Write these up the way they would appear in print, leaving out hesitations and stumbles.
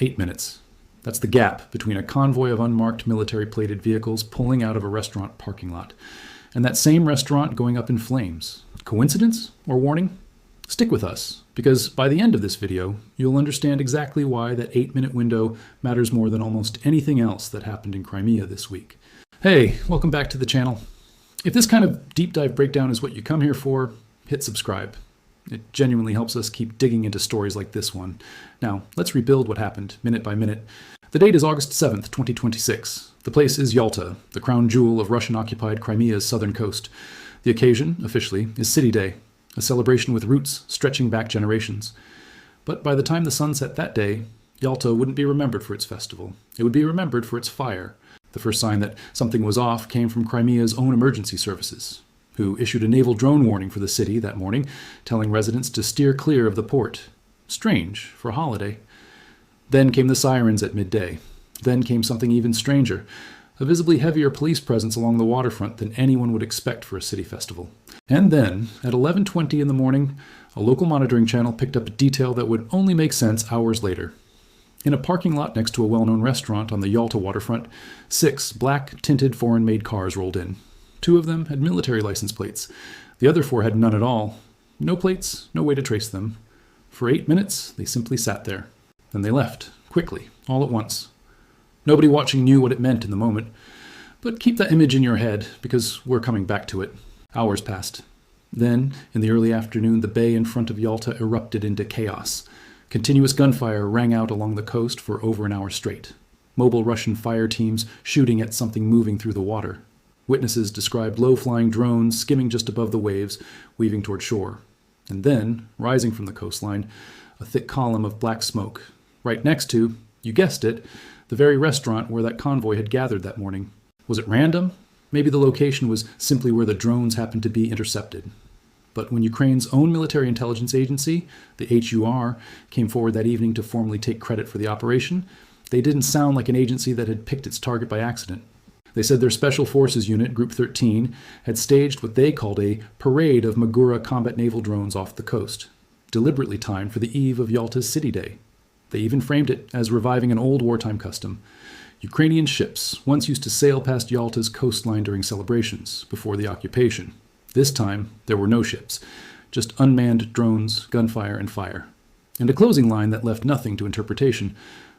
8 minutes. That's the gap between a convoy of unmarked military-plated vehicles pulling out of a restaurant parking lot, and that same restaurant going up in flames. Coincidence or warning? Stick with us, because by the end of this video, you'll understand exactly why that 8-minute window matters more than almost anything else that happened in Crimea this week. Hey, welcome back to the channel. If this kind of deep dive breakdown is what you come here for, hit subscribe. It genuinely helps us keep digging into stories like this one. Now, let's rebuild what happened, minute by minute. The date is August 7th, 2026. The place is Yalta, the crown jewel of Russian-occupied Crimea's southern coast. The occasion, officially, is City Day, a celebration with roots stretching back generations. But by the time the sun set that day, Yalta wouldn't be remembered for its festival. It would be remembered for its fire. The first sign that something was off came from Crimea's own emergency services, who issued a naval drone warning for the city that morning, telling residents to steer clear of the port. Strange for a holiday. Then came the sirens at midday. Then came something even stranger, a visibly heavier police presence along the waterfront than anyone would expect for a city festival. And then, at 11:20 in the morning, a local monitoring channel picked up a detail that would only make sense hours later. In a parking lot next to a well-known restaurant on the Yalta waterfront, 6 black, tinted, foreign-made cars rolled in. 2 of them had military license plates. The other 4 had none at all. No plates, no way to trace them. For 8 minutes, they simply sat there. Then they left, quickly, all at once. Nobody watching knew what it meant in the moment. But keep that image in your head, because we're coming back to it. Hours passed. Then, in the early afternoon, the bay in front of Yalta erupted into chaos. Continuous gunfire rang out along the coast for over an hour straight. Mobile Russian fire teams shooting at something moving through the water. Witnesses described low-flying drones skimming just above the waves, weaving toward shore. And then, rising from the coastline, a thick column of black smoke, right next to, you guessed it, the very restaurant where that convoy had gathered that morning. Was it random? Maybe the location was simply where the drones happened to be intercepted. But when Ukraine's own military intelligence agency, the HUR, came forward that evening to formally take credit for the operation, they didn't sound like an agency that had picked its target by accident. They said their Special Forces Unit, Group 13, had staged what they called a parade of Magura combat naval drones off the coast, deliberately timed for the eve of Yalta's City Day. They even framed it as reviving an old wartime custom. Ukrainian ships once used to sail past Yalta's coastline during celebrations, before the occupation. This time, there were no ships, just unmanned drones, gunfire, and fire. And a closing line that left nothing to interpretation,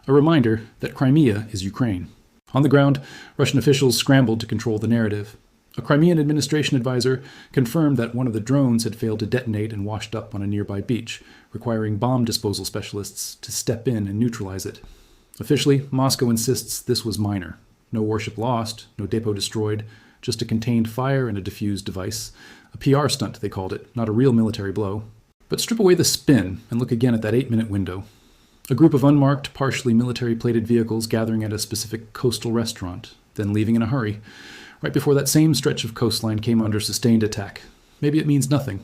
a reminder that Crimea is Ukraine. On the ground, Russian officials scrambled to control the narrative. A Crimean administration advisor confirmed that one of the drones had failed to detonate and washed up on a nearby beach, requiring bomb disposal specialists to step in and neutralize it. Officially, Moscow insists this was minor. No warship lost, no depot destroyed, just a contained fire and a diffused device. A PR stunt, they called it, not a real military blow. But strip away the spin and look again at that 8-minute window. A group of unmarked, partially military-plated vehicles gathering at a specific coastal restaurant, then leaving in a hurry, right before that same stretch of coastline came under sustained attack. Maybe it means nothing.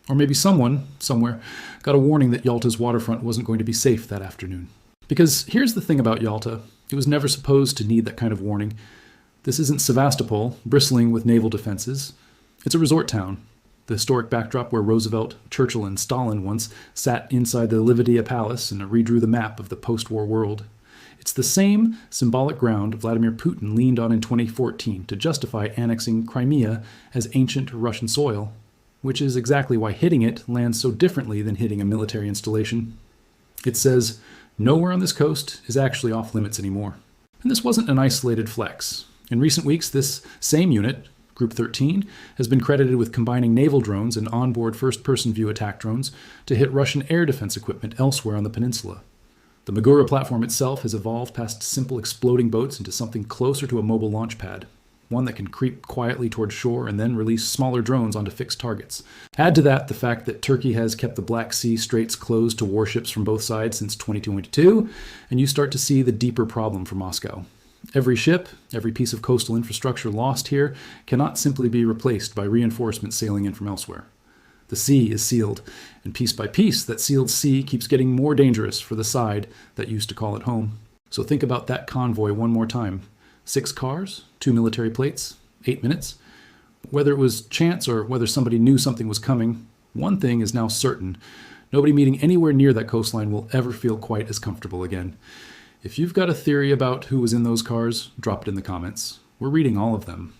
Or maybe someone, somewhere, got a warning that Yalta's waterfront wasn't going to be safe that afternoon. Because here's the thing about Yalta. It was never supposed to need that kind of warning. This isn't Sevastopol, bristling with naval defenses. It's a resort town. The historic backdrop where Roosevelt, Churchill, and Stalin once sat inside the Livadia Palace and redrew the map of the post-war world. It's the same symbolic ground Vladimir Putin leaned on in 2014 to justify annexing Crimea as ancient Russian soil, which is exactly why hitting it lands so differently than hitting a military installation. It says, nowhere on this coast is actually off limits anymore. And this wasn't an isolated flex. In recent weeks, this same unit, Group 13, has been credited with combining naval drones and onboard first-person view attack drones to hit Russian air defense equipment elsewhere on the peninsula. The Magura platform itself has evolved past simple exploding boats into something closer to a mobile launch pad, one that can creep quietly toward shore and then release smaller drones onto fixed targets. Add to that the fact that Turkey has kept the Black Sea straits closed to warships from both sides since 2022, and you start to see the deeper problem for Moscow. Every ship, every piece of coastal infrastructure lost here cannot simply be replaced by reinforcements sailing in from elsewhere. The sea is sealed, and piece by piece, that sealed sea keeps getting more dangerous for the side that used to call it home. So think about that convoy one more time. 6 cars, 2 military plates, 8 minutes. Whether it was chance or whether somebody knew something was coming, one thing is now certain. Nobody meeting anywhere near that coastline will ever feel quite as comfortable again. If you've got a theory about who was in those cars, drop it in the comments. We're reading all of them.